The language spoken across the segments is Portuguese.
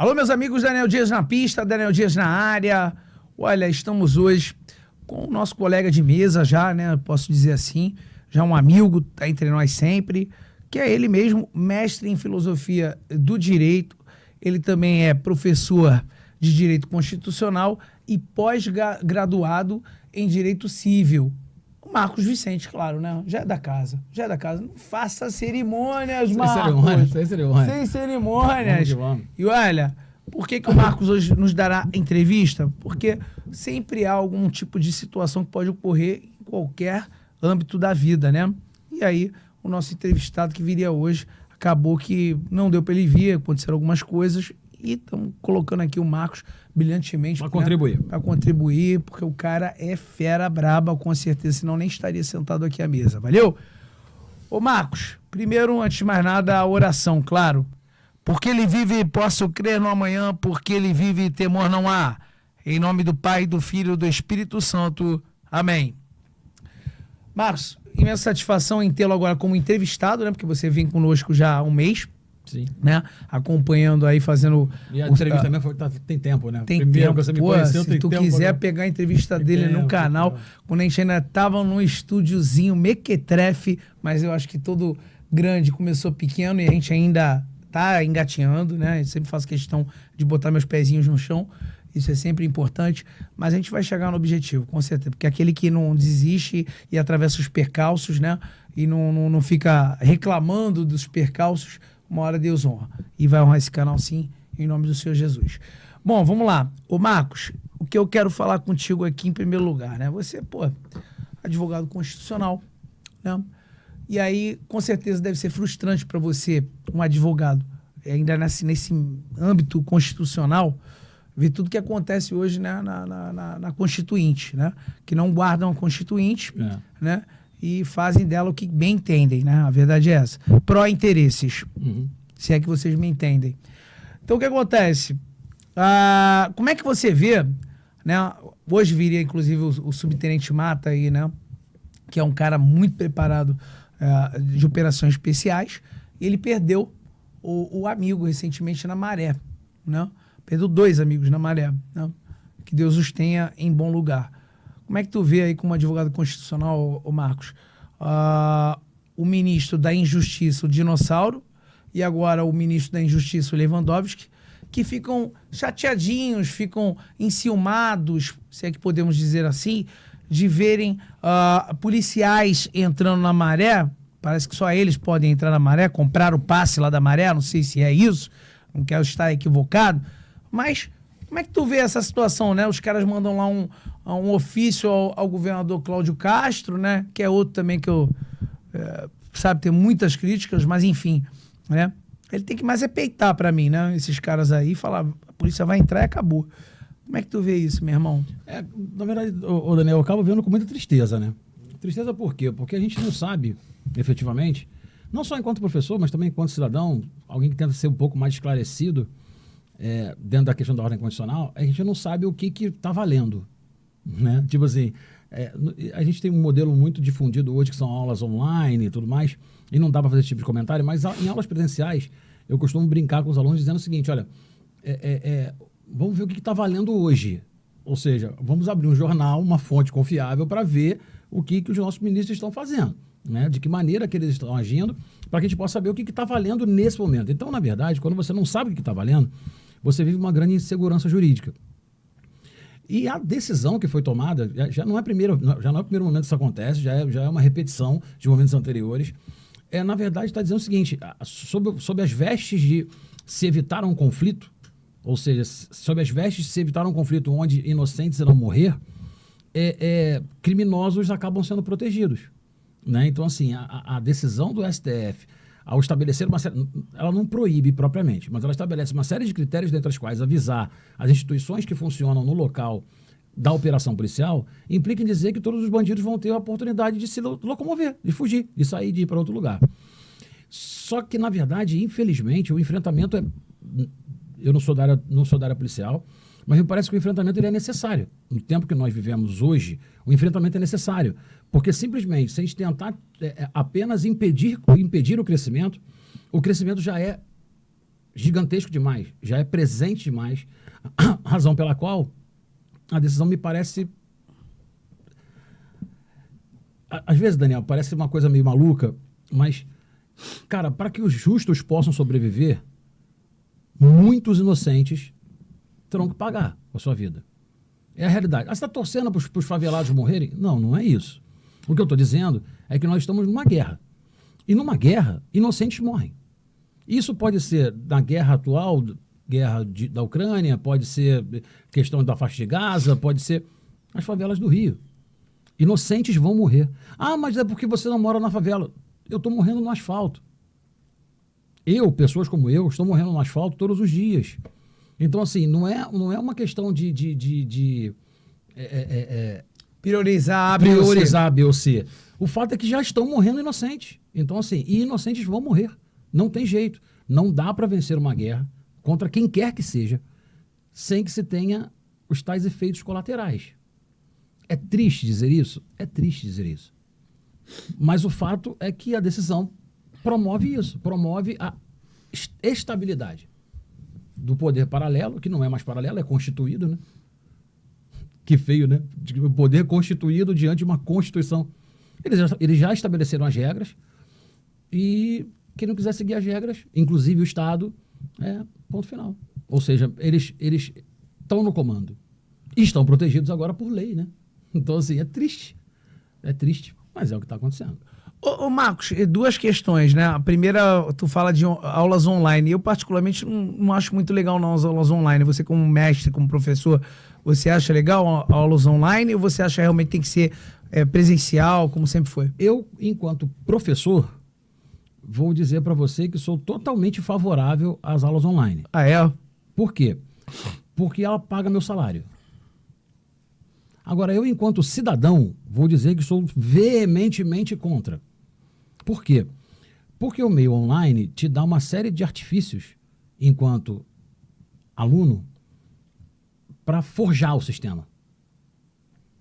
Alô, meus amigos, Daniel Dias na pista, Daniel Dias na área. Olha, estamos hoje com o nosso colega de mesa já, né? Posso dizer assim, já um amigo, tá entre nós sempre, que é ele mesmo, mestre em filosofia do direito. Ele também é professor de direito constitucional e pós-graduado em direito civil. O Marcos Vicente, claro, né? Já é da casa. Não faça cerimônias, Marcos. Sem cerimônias. Sem cerimônias. Vamos que vamos. E olha, por que o Marcos hoje nos dará entrevista? Porque sempre há algum tipo de situação que pode ocorrer em qualquer âmbito da vida, né? E aí, o nosso entrevistado que viria hoje, acabou que não deu para ele vir, aconteceram algumas coisas e estamos colocando aqui o Marcos brilhantemente. Para contribuir. Para contribuir, porque o cara é fera braba, com certeza, senão nem estaria sentado aqui à mesa. Valeu? Ô Marcos, primeiro, antes de mais nada, a oração, claro. Porque ele vive, posso crer no amanhã, porque ele vive, temor não há. Em nome do Pai, do Filho e do Espírito Santo. Amém. Marcos, imensa satisfação em tê-lo agora como entrevistado, né? Porque você vem conosco já há um mês. Sim. Né? Acompanhando aí, fazendo... E a entrevista também tem tempo, né? Tem Primeiro tempo. que você me Pô, conheceu, se tem tu tempo, quiser né? pegar a entrevista dele no canal, quando a gente ainda tava num estúdiozinho mequetrefe, mas eu acho que todo grande começou pequeno e a gente ainda tá engatinhando, né? Eu sempre faço questão de botar meus pezinhos no chão. Isso é sempre importante, mas a gente vai chegar no objetivo, com certeza. Porque aquele que não desiste e atravessa os percalços, né? E não fica reclamando dos percalços, uma hora Deus honra. E vai honrar esse canal sim, em nome do Senhor Jesus. Bom, vamos lá. Ô Marcos, o que eu quero falar contigo aqui em primeiro lugar, né? Você, advogado constitucional, né? E aí, com certeza, deve ser frustrante para você, um advogado, ainda nesse âmbito constitucional, ver tudo que acontece hoje, né, na Constituinte, né? Que não guardam a Constituinte, né? E fazem dela o que bem entendem, né? A verdade é essa. Pró-interesses, se é que vocês me entendem. Então, o que acontece? Como é que você vê, né? Hoje viria, inclusive, o subtenente Mata aí, né? Que é um cara muito preparado de operações especiais. E ele perdeu o amigo recentemente na Maré, né? Perdeu 2 amigos na Maré, né? Que Deus os tenha em bom lugar. Como é que tu vê aí como advogado constitucional, ô Marcos, o ministro da Injustiça, o Dinossauro, e agora o ministro da Injustiça, o Lewandowski, que ficam chateadinhos, ficam enciumados, se é que podemos dizer assim, de verem policiais entrando na Maré. Parece que só eles podem entrar na Maré, comprar o passe lá da Maré, não sei se é isso, não quero estar equivocado, mas como é que tu vê essa situação, né? Os caras mandam lá um ofício ao governador Cláudio Castro, né? Que é outro também que eu, tem muitas críticas, mas enfim, né? Ele tem que mais peitar pra mim, né? Esses caras aí, falar, a polícia vai entrar e acabou. Como é que tu vê isso, meu irmão? Na verdade, Daniel, eu acabo vendo com muita tristeza, né? Tristeza por quê? Porque a gente não sabe, efetivamente, não só enquanto professor, mas também enquanto cidadão, alguém que tenta ser um pouco mais esclarecido dentro da questão da ordem constitucional, a gente não sabe o que está valendo, né? Tipo assim, a gente tem um modelo muito difundido hoje, que são aulas online e tudo mais, e não dá para fazer esse tipo de comentário, mas em aulas presenciais, eu costumo brincar com os alunos dizendo o seguinte, olha, vamos ver o que está valendo hoje. Ou seja, vamos abrir um jornal, uma fonte confiável, para ver o que os nossos ministros estão fazendo, né? De que maneira que eles estão agindo, para que a gente possa saber o que está valendo nesse momento. Então, na verdade, quando você não sabe o que está valendo, você vive uma grande insegurança jurídica. E a decisão que foi tomada, já não é o primeiro momento que isso acontece, já é uma repetição de momentos anteriores. Na verdade, está dizendo o seguinte, sob as vestes de se evitar um conflito, ou seja, sob as vestes de se evitar um conflito onde inocentes irão morrer, criminosos acabam sendo protegidos, né? Então, assim, a decisão do STF, ao estabelecer uma série... Ela não proíbe propriamente, mas ela estabelece uma série de critérios, dentre as quais avisar as instituições que funcionam no local da operação policial, implica em dizer que todos os bandidos vão ter a oportunidade de se locomover, de fugir, de sair, de ir para outro lugar. Só que, na verdade, infelizmente, o enfrentamento eu não sou da área policial, mas me parece que o enfrentamento ele é necessário. No tempo que nós vivemos hoje, o enfrentamento é necessário. Porque simplesmente, se a gente tentar apenas impedir o crescimento já é gigantesco demais, já é presente demais, razão pela qual a decisão me parece... Às vezes, Daniel, parece uma coisa meio maluca, mas, cara, para que os justos possam sobreviver, muitos inocentes terão que pagar a sua vida. É a realidade. Você está torcendo para os favelados morrerem? Não, não é isso. O que eu estou dizendo é que nós estamos numa guerra. E numa guerra, inocentes morrem. Isso pode ser na guerra atual, guerra da Ucrânia, pode ser questão da faixa de Gaza, pode ser as favelas do Rio. Inocentes vão morrer. Ah, mas é porque você não mora na favela. Eu estou morrendo no asfalto. Pessoas como eu, estou morrendo no asfalto todos os dias. Então, assim, não é uma questão de priorizar A, B ou C. O fato é que já estão morrendo inocentes. Então, assim, e inocentes vão morrer. Não tem jeito. Não dá para vencer uma guerra contra quem quer que seja sem que se tenha os tais efeitos colaterais. É triste dizer isso? É triste dizer isso. Mas o fato é que a decisão promove isso, promove a estabilidade do poder paralelo, que não é mais paralelo, é constituído, né? Que feio, né? O poder constituído diante de uma Constituição. Eles já estabeleceram as regras e quem não quiser seguir as regras, inclusive o Estado, ponto final. Ou seja, eles estão no comando. E estão protegidos agora por lei, né? Então, assim, é triste. É triste, mas é o que está acontecendo. Ô, Marcos, duas questões, né? A primeira, tu fala de aulas online. Eu, particularmente, não acho muito legal não as aulas online. Você, como mestre, como professor, você acha legal aulas online ou você acha realmente que tem que ser presencial, como sempre foi? Eu, enquanto professor, vou dizer para você que sou totalmente favorável às aulas online. Ah, é? Por quê? Porque ela paga meu salário. Agora, eu, enquanto cidadão, vou dizer que sou veementemente contra. Por quê? Porque o meio online te dá uma série de artifícios, enquanto aluno, para forjar o sistema.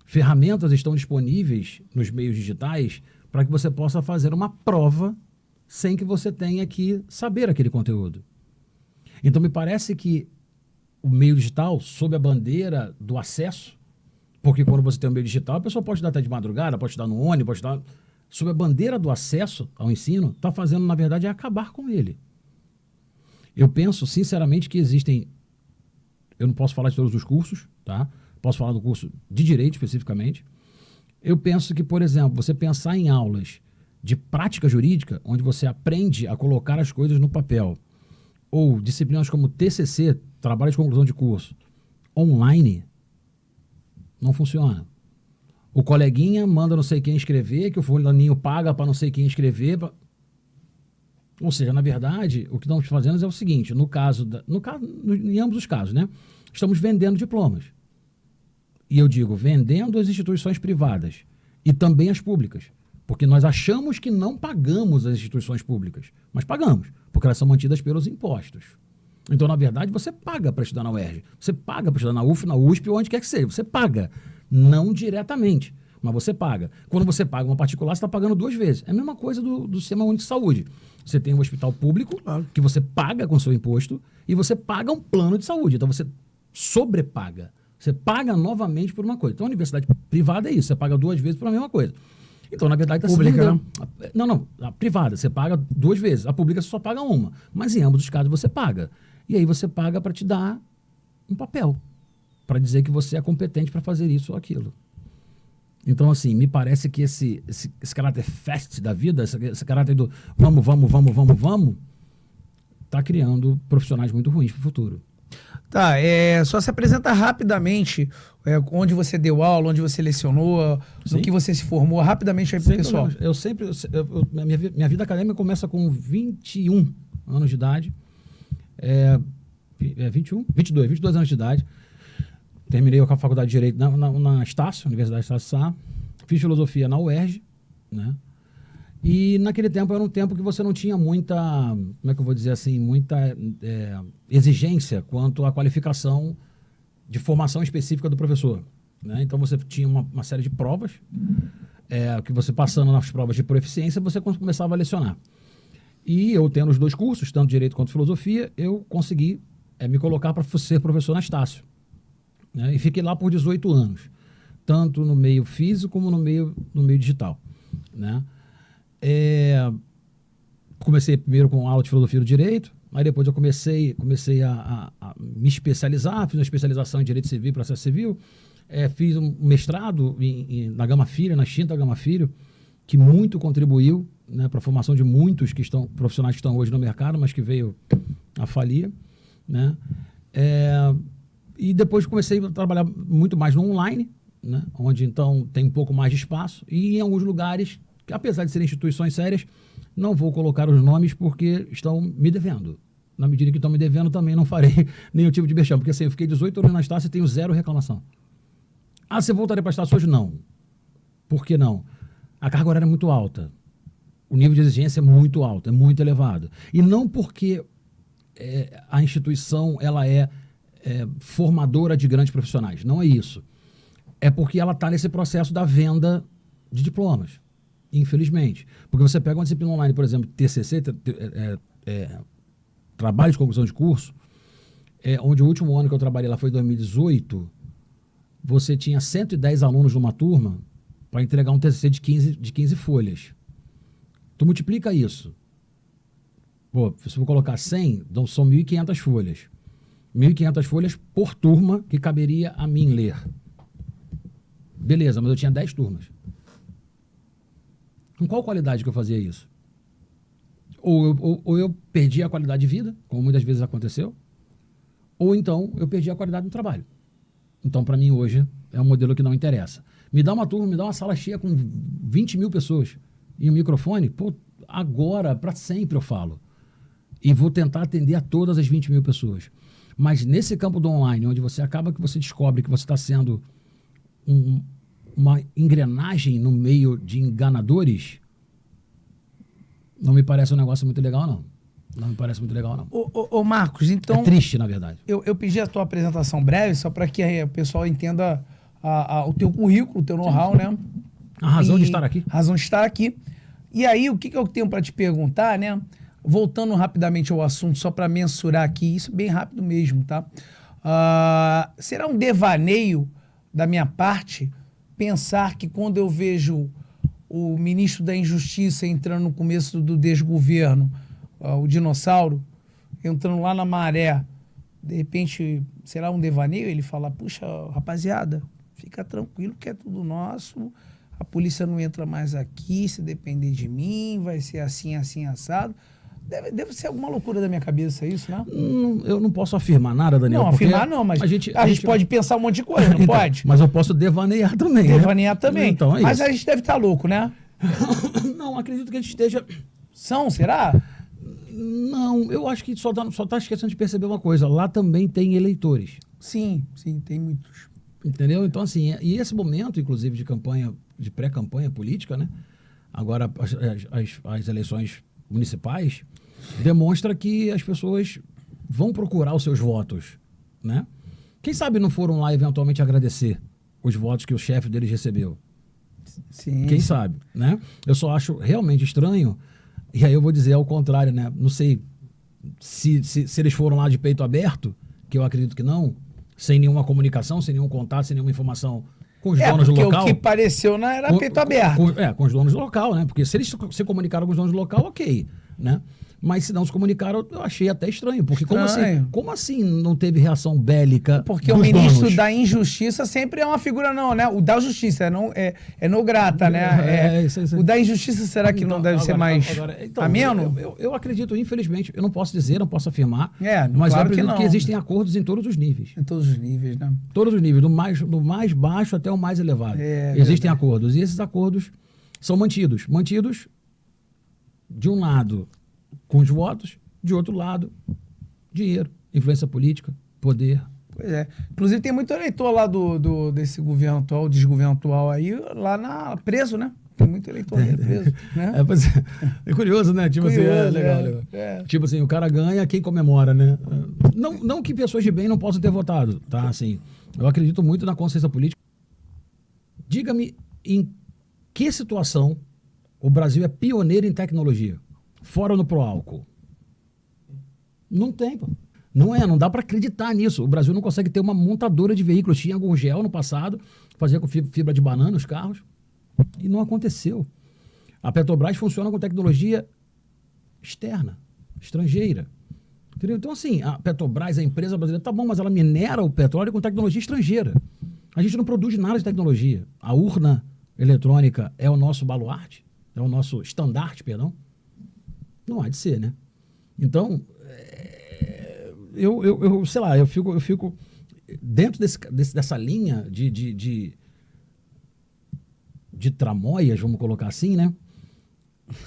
Ferramentas estão disponíveis nos meios digitais para que você possa fazer uma prova sem que você tenha que saber aquele conteúdo. Então, me parece que o meio digital, sob a bandeira do acesso, porque quando você tem um meio digital, a pessoa pode estudar até de madrugada, pode estudar no ônibus, pode estudar... Sob a bandeira do acesso ao ensino, está fazendo, na verdade, é acabar com ele. Eu penso, sinceramente, que existem... Eu não posso falar de todos os cursos, tá? Posso falar do curso de Direito, especificamente. Eu penso que, por exemplo, você pensar em aulas de prática jurídica, onde você aprende a colocar as coisas no papel, ou disciplinas como TCC, trabalho de conclusão de curso, online... Não funciona. O coleguinha manda não sei quem escrever, que o fulaninho paga para não sei quem escrever. Ou seja, na verdade, o que estamos fazendo é o seguinte, em ambos os casos, né? Estamos vendendo diplomas. E eu digo, vendendo as instituições privadas e também as públicas. Porque nós achamos que não pagamos as instituições públicas, mas pagamos, porque elas são mantidas pelos impostos. Então, na verdade, você paga para estudar na UERJ, você paga para estudar na UF, na USP, onde quer que seja. Você paga, não diretamente, mas você paga. Quando você paga uma particular, você está pagando duas vezes. É a mesma coisa do Sistema Único de Saúde. Você tem um hospital público, que você paga com o seu imposto, e você paga um plano de saúde. Então, você sobrepaga. Você paga novamente por uma coisa. Então, a universidade privada é isso, você paga duas vezes por a mesma coisa. Então, na verdade, está pública, não? Não, a privada, você paga duas vezes. A pública você só paga uma. Mas em ambos os casos você paga. E aí você paga para te dar um papel, para dizer que você é competente para fazer isso ou aquilo. Então, assim, me parece que esse caráter fast da vida, esse caráter do vamos, está criando profissionais muito ruins para o futuro. Tá, só se apresenta rapidamente onde você deu aula, onde você lecionou, no que você se formou, rapidamente aí pro pessoal. Minha vida acadêmica começa com 21 anos de idade. 22 anos de idade. Terminei a faculdade de Direito na Estácio, Universidade Estácio Sá. Fiz filosofia na UERJ, né? E naquele tempo era um tempo que você não tinha muita, como é que eu vou dizer assim, muita exigência quanto à qualificação de formação específica do professor, né? Então você tinha uma série de provas, que você passando nas provas de proficiência, você começava a lecionar. E eu tendo os 2 cursos, tanto Direito quanto Filosofia, eu consegui me colocar para ser professor na Estácio. Né? E fiquei lá por 18 anos, tanto no meio físico como no meio digital. Né? Comecei primeiro com aula de Filosofia do Direito, aí depois eu comecei a me especializar, fiz uma especialização em Direito Civil e Processo Civil, fiz um mestrado na Gama Filho, na extinta Gama Filho, que muito contribuiu, né, para a formação de muitos profissionais que estão hoje no mercado, mas que veio a falir. Né? E depois comecei a trabalhar muito mais no online, né, onde então tem um pouco mais de espaço, e em alguns lugares, que apesar de serem instituições sérias, não vou colocar os nomes porque estão me devendo. Na medida que estão me devendo, também não farei nenhum tipo de vexame, porque assim, eu fiquei 18 anos na Estácio e tenho 0 reclamação. Você voltaria para a Estácio hoje? Não. Por que não? A carga horária é muito alta. O nível de exigência é muito alto, é muito elevado. E não porque a instituição ela é formadora de grandes profissionais. Não é isso. É porque ela está nesse processo da venda de diplomas, infelizmente. Porque você pega uma disciplina online, por exemplo, TCC, trabalho de conclusão de curso, onde o último ano que eu trabalhei lá foi 2018, você tinha 110 alunos numa turma para entregar um TCC de 15 folhas. Tu multiplica isso. Pô, se eu vou colocar 100, então são 1.500 folhas. 1.500 folhas por turma que caberia a mim ler. Beleza, mas eu tinha 10 turmas. Com qual qualidade que eu fazia isso? Ou eu perdi a qualidade de vida, como muitas vezes aconteceu, ou então eu perdi a qualidade do trabalho. Então, para mim, hoje, é um modelo que não interessa. Me dá uma turma, me dá uma sala cheia com 20 mil pessoas e um microfone, pô, agora, para sempre eu falo. E vou tentar atender a todas as 20 mil pessoas. Mas nesse campo do online, onde você acaba que você descobre que você está sendo uma engrenagem no meio de enganadores, não me parece um negócio muito legal, não. Não me parece muito legal, não. Ô Marcos, então... É triste, na verdade. Eu pedi a tua apresentação breve, só para que o pessoal entenda o teu currículo, o teu know-how, né? A razão de estar aqui. Razão de estar aqui. E aí, o que eu tenho para te perguntar, né? Voltando rapidamente ao assunto, só para mensurar aqui, isso bem rápido mesmo, tá? Será um devaneio da minha parte pensar que quando eu vejo o ministro da Injustiça entrando no começo do desgoverno, o dinossauro, entrando lá na maré, de repente, será um devaneio? Ele fala, puxa, rapaziada, fica tranquilo que é tudo nosso, a polícia não entra mais aqui, se depender de mim, vai ser assim, assim, assado. Deve ser alguma loucura da minha cabeça isso, né? Eu não posso afirmar nada, Daniel. Não, afirmar não, mas a gente pode pensar um monte de coisa, não então, pode? Mas eu posso devanear também. Devanear também. Então, mas a gente deve estar louco, né? Não, acredito que a gente esteja... Será? Não, eu acho que só tá esquecendo de perceber uma coisa. Lá também tem eleitores. Sim, tem muitos. Entendeu? Então, assim, e esse momento, inclusive, de campanha, de pré-campanha política, né? Agora, as eleições municipais, demonstra que as pessoas vão procurar os seus votos, né? Quem sabe não foram lá eventualmente agradecer os votos que o chefe deles recebeu? Sim. Quem sabe, né? Eu só acho realmente estranho, e aí eu vou dizer ao contrário, né? Não sei se eles foram lá de peito aberto, que eu acredito que não, sem nenhuma comunicação, sem nenhum contato, sem nenhuma informação com os donos do local. O que pareceu não era peito aberto. Com os donos do local, né? Porque se eles se comunicaram com os donos do local, ok, né? Mas se não se comunicaram, eu achei até estranho. Porque como assim não teve reação bélica? Porque o ministro da Injustiça sempre é uma figura, não, né? O da Justiça é no grata, né? Isso. O da Injustiça, será que não deve ser mais ameno? Eu acredito, infelizmente, eu não posso dizer, não posso afirmar, claro mas eu acredito que existem acordos em todos os níveis. Em todos os níveis, né? Todos os níveis, do mais baixo até o mais elevado. Existem acordos. E esses acordos são mantidos. Mantidos, de um lado, com os votos, de outro lado, dinheiro, influência política, poder. Pois é. Inclusive tem muito eleitor lá desse governo atual, desgoverno atual aí, lá preso, né? Tem muito eleitor preso, né? É curioso, né? Tipo curioso, assim, legal. Tipo assim, o cara ganha, quem comemora, né? Não que pessoas de bem não possam ter votado, tá? Assim, eu acredito muito na consciência política. Diga-me em que situação o Brasil é pioneiro em tecnologia. fora no Proálcool? Não tem, pô. Não dá para acreditar nisso. O Brasil não consegue ter uma montadora de veículos. Tinha algum gel no passado, fazia com fibra de banana os carros, e não aconteceu. A Petrobras funciona com tecnologia externa, estrangeira. Entendeu? Então, assim, a Petrobras, a empresa brasileira, tá bom, mas ela minera o petróleo com tecnologia estrangeira. A gente não produz nada de tecnologia. A urna eletrônica é o nosso baluarte, é o nosso estandarte, perdão. Não há de ser, né? Então, eu sei lá, eu fico dentro dessa linha de tramóias, vamos colocar assim, né?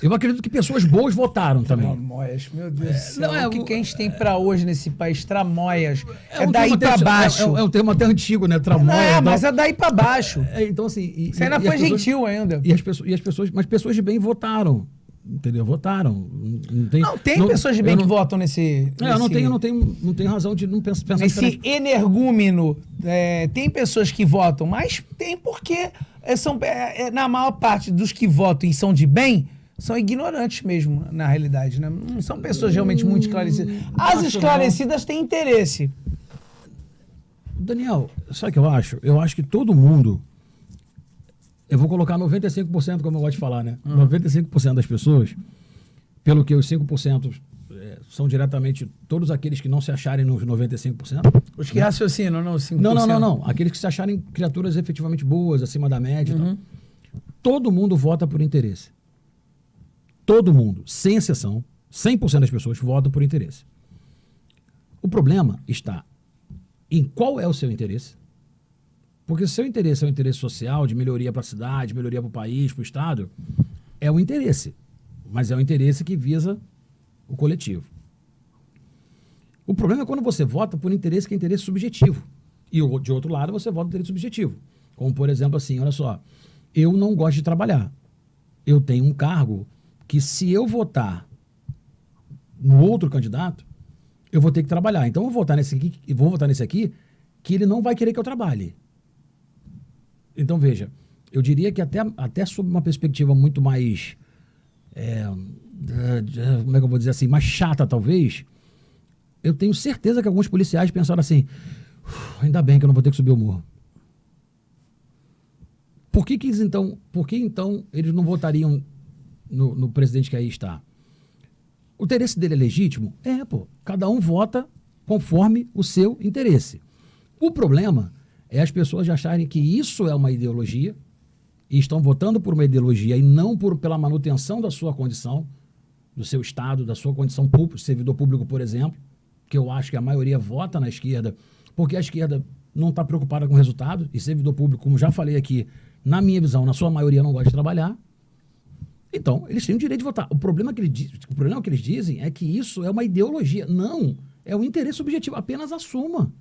Eu acredito que pessoas boas votaram também. Tramóias, meu Deus do céu. O que a gente tem pra hoje nesse país? Tramóias. É daí pra até, baixo. É um termo até antigo, né? Tramóia. Mas é daí pra baixo. Então, assim... Você ainda foi gentil ainda. Mas pessoas de bem votaram. Entendeu? Votaram. Tem pessoas de bem que votam nesse... Eu não tenho razão de não pensar nesse energúmeno. Tem pessoas que votam, mas tem porque na maior parte dos que votam e são de bem, são ignorantes mesmo, na realidade, né? Não são pessoas realmente muito esclarecidas. As esclarecidas têm interesse. Daniel, sabe o que eu acho? Eu acho que todo mundo... Eu vou colocar 95%, como eu gosto de falar, né? 95% das pessoas, pelo que os 5% são diretamente todos aqueles que não se acharem nos 95%. Os que raciocinam, não os 5%. Não. Aqueles que se acharem criaturas efetivamente boas, acima da média e tal. Todo mundo vota por interesse. Todo mundo, sem exceção, 100% das pessoas votam por interesse. O problema está em qual é o seu interesse. Porque se o seu interesse é um interesse social, de melhoria para a cidade, melhoria para o país, para o Estado, é um interesse. Mas é um interesse que visa o coletivo. O problema é quando você vota por interesse que é interesse subjetivo. E de outro lado, você vota por interesse subjetivo. Como, por exemplo, assim, olha só, eu não gosto de trabalhar. Eu tenho um cargo que, se eu votar no outro candidato, eu vou ter que trabalhar. Então, eu vou votar nesse aqui, que ele não vai querer que eu trabalhe. Então, veja, eu diria que até sob uma perspectiva muito mais, como é que eu vou dizer assim, mais chata, talvez, eu tenho certeza que alguns policiais pensaram assim, ainda bem que eu não vou ter que subir o morro. Por que então eles não votariam no presidente que aí está? O interesse dele é legítimo? Cada um vota conforme o seu interesse. O problema é as pessoas acharem que isso é uma ideologia e estão votando por uma ideologia e não pela manutenção da sua condição, do seu estado, da sua condição pública, servidor público, por exemplo, que eu acho que a maioria vota na esquerda, porque a esquerda não está preocupada com o resultado, e servidor público, como já falei aqui, na minha visão, na sua maioria não gosta de trabalhar. Então, eles têm o direito de votar. O problema que eles dizem é que isso é uma ideologia. Não, é um interesse objetivo. Apenas assuma.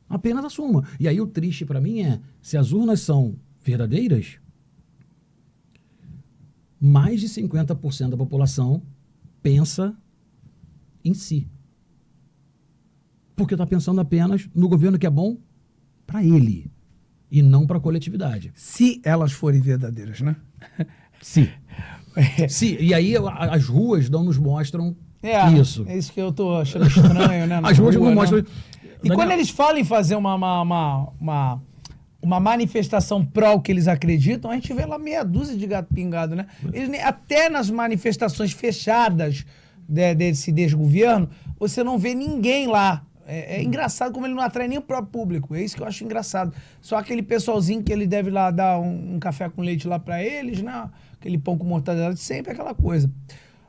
Apenas assuma. E aí o triste para mim é, se as urnas são verdadeiras, mais de 50% da população pensa em si. Porque está pensando apenas no governo que é bom para ele e não para a coletividade. Se elas forem verdadeiras, né? Sim. Sim. E aí as ruas não nos mostram isso. É isso que eu tô achando estranho, né? As ruas não mostram... E quando eles falam em fazer uma manifestação pró o que eles acreditam, a gente vê lá meia dúzia de gato pingado, né? Eles, até nas manifestações fechadas desse desgoverno, você não vê ninguém lá. É engraçado como ele não atrai nem o próprio público. É isso que eu acho engraçado. Só aquele pessoalzinho que ele deve lá dar um café com leite lá pra eles, né? Aquele pão com mortadela de sempre, aquela coisa.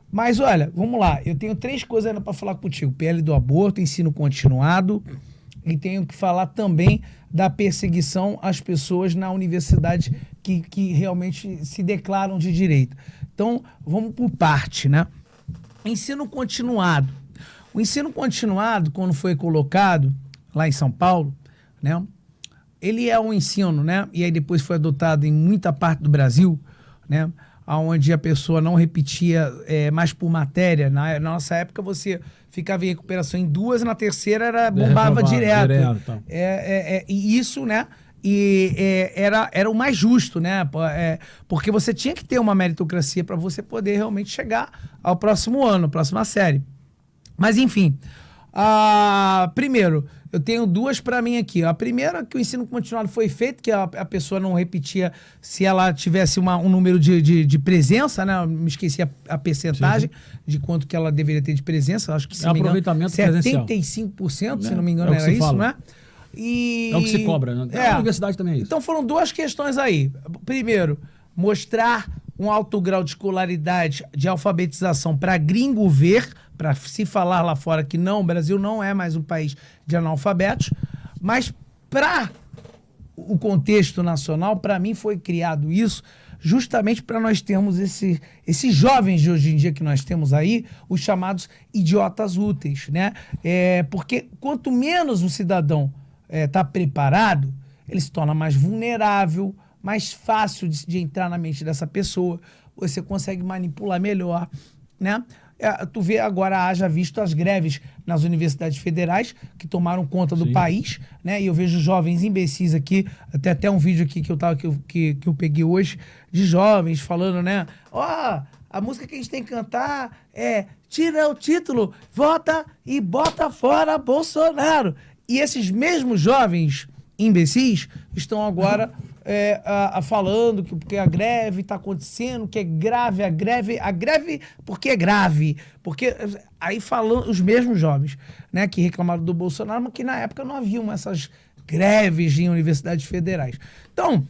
Mas olha, vamos lá. Eu tenho 3 coisas ainda pra falar contigo. PL do aborto, ensino continuado. E tenho que falar também da perseguição às pessoas na universidade que realmente se declaram de direita. Então, vamos por parte, né? Ensino continuado. O ensino continuado, quando foi colocado lá em São Paulo, né? Ele é um ensino, né? E aí depois foi adotado em muita parte do Brasil, né? Onde a pessoa não repetia mais por matéria. Na nossa época, você ficava em recuperação em 2, na terceira bombava direto. E isso, né, era o mais justo, né? Porque você tinha que ter uma meritocracia para você poder realmente chegar ao próximo ano, à próxima série. Mas, enfim, primeiro, eu tenho duas para mim aqui. A primeira, que o ensino continuado foi feito, que a pessoa não repetia se ela tivesse um número de presença, né? Eu me esqueci a percentagem de quanto que ela deveria ter de presença. Acho que, se não me engano, aproveitamento presencial. 75%, se não me engano, era isso, né? É o que se cobra, né? A universidade também é isso. Então foram duas questões aí. Primeiro, mostrar um alto grau de escolaridade, de alfabetização para gringo ver, para se falar lá fora que não, o Brasil não é mais um país de analfabetos, mas para o contexto nacional, para mim foi criado isso justamente para nós termos esses jovens de hoje em dia que nós temos aí, os chamados idiotas úteis, né? Porque quanto menos um cidadão está preparado, ele se torna mais vulnerável, mais fácil de entrar na mente dessa pessoa, você consegue manipular melhor, né? Tu vê agora, haja visto as greves nas universidades federais que tomaram conta do país, né? E eu vejo jovens imbecis aqui, até um vídeo aqui que eu peguei hoje, de jovens falando, né? A música que a gente tem que cantar é tira o título, vota e bota fora Bolsonaro. E esses mesmos jovens imbecis estão agora falando que a greve está acontecendo, que é grave, a greve, porque é grave? Porque aí falando os mesmos jovens, né, que reclamaram do Bolsonaro, mas que na época não haviam essas greves em universidades federais. Então,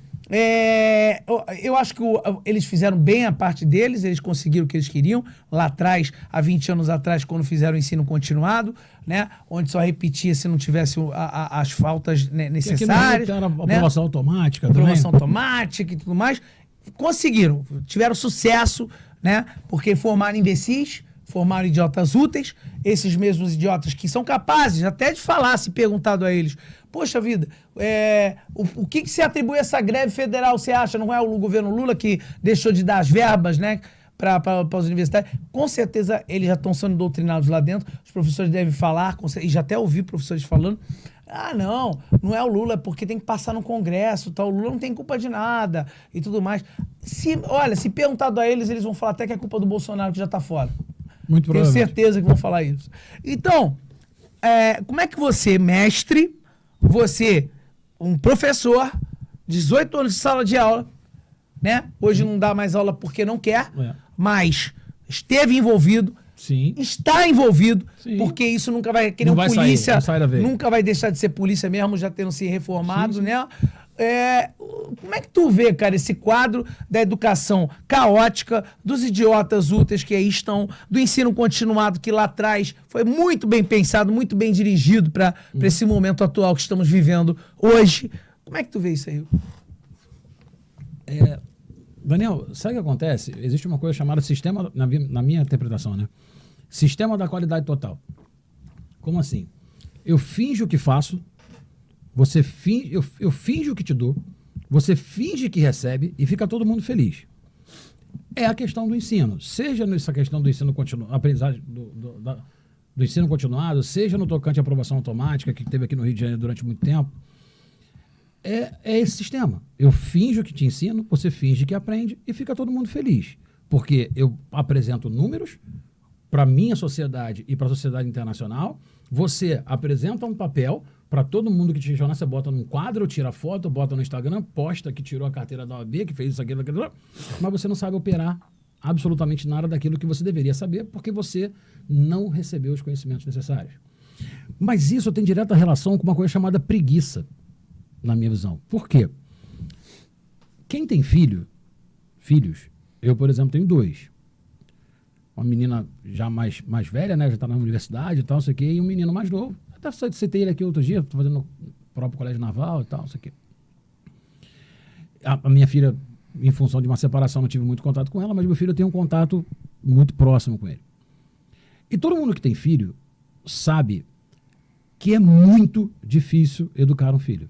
eu acho que eles fizeram bem a parte deles, eles conseguiram o que eles queriam lá atrás, há 20 anos atrás, quando fizeram o ensino continuado, né, onde só repetia se não tivesse as faltas necessárias. Aqui no Rio tem a aprovação automática também. Aprovação automática e tudo mais. Conseguiram, tiveram sucesso, né, porque formaram imbecis, formaram idiotas úteis, esses mesmos idiotas que são capazes até de falar, se perguntado a eles, poxa vida, o que se atribui a essa greve federal, você acha? Não é o governo Lula que deixou de dar as verbas, né, para as universidades? Com certeza eles já estão sendo doutrinados lá dentro, os professores devem falar, e já até ouvi professores falando, não é o Lula, porque tem que passar no Congresso, tá? O Lula não tem culpa de nada e tudo mais. Se perguntado a eles vão falar até que é culpa do Bolsonaro que já está fora. Muito Tenho certeza que vão falar isso. Então, como é que você, mestre, um professor, 18 anos de sala de aula, né? Hoje não dá mais aula porque não quer, mas esteve envolvido, está envolvido, porque isso nunca vai querer polícia, nunca vai deixar de ser polícia mesmo, já tendo se reformado, né? Como é que tu vê, cara, esse quadro da educação caótica, dos idiotas úteis que aí estão, do ensino continuado que lá atrás foi muito bem pensado, muito bem dirigido para esse momento atual que estamos vivendo hoje? Como é que tu vê isso aí? Daniel, sabe o que acontece? Existe uma coisa chamada sistema, na minha interpretação, né? Sistema da qualidade total. Como assim? Eu finjo que faço, eu finjo que te dou, você finge que recebe e fica todo mundo feliz. É a questão do ensino. Seja nessa questão do ensino continuado, aprendizagem do ensino continuado, seja no tocante à aprovação automática, que teve aqui no Rio de Janeiro durante muito tempo. É esse sistema. Eu finjo que te ensino, você finge que aprende e fica todo mundo feliz. Porque eu apresento números para a minha sociedade e para a sociedade internacional, você apresenta um papel para todo mundo que te jornal, você bota num quadro, tira foto, bota no Instagram, posta que tirou a carteira da OAB, que fez isso, aquilo, mas você não sabe operar absolutamente nada daquilo que você deveria saber, porque você não recebeu os conhecimentos necessários. Mas isso tem direta relação com uma coisa chamada preguiça, na minha visão. Por quê? Quem tem filhos, eu, por exemplo, tenho 2. Uma menina já mais velha, né? Já está na universidade e tal, não sei o quê, e um menino mais novo. Até citei ele aqui outro dia, estou fazendo no próprio colégio naval e tal, não sei o quê. A minha filha, em função de uma separação, não tive muito contato com ela, mas meu filho tem um contato muito próximo com ele. E todo mundo que tem filho sabe que é muito difícil educar um filho.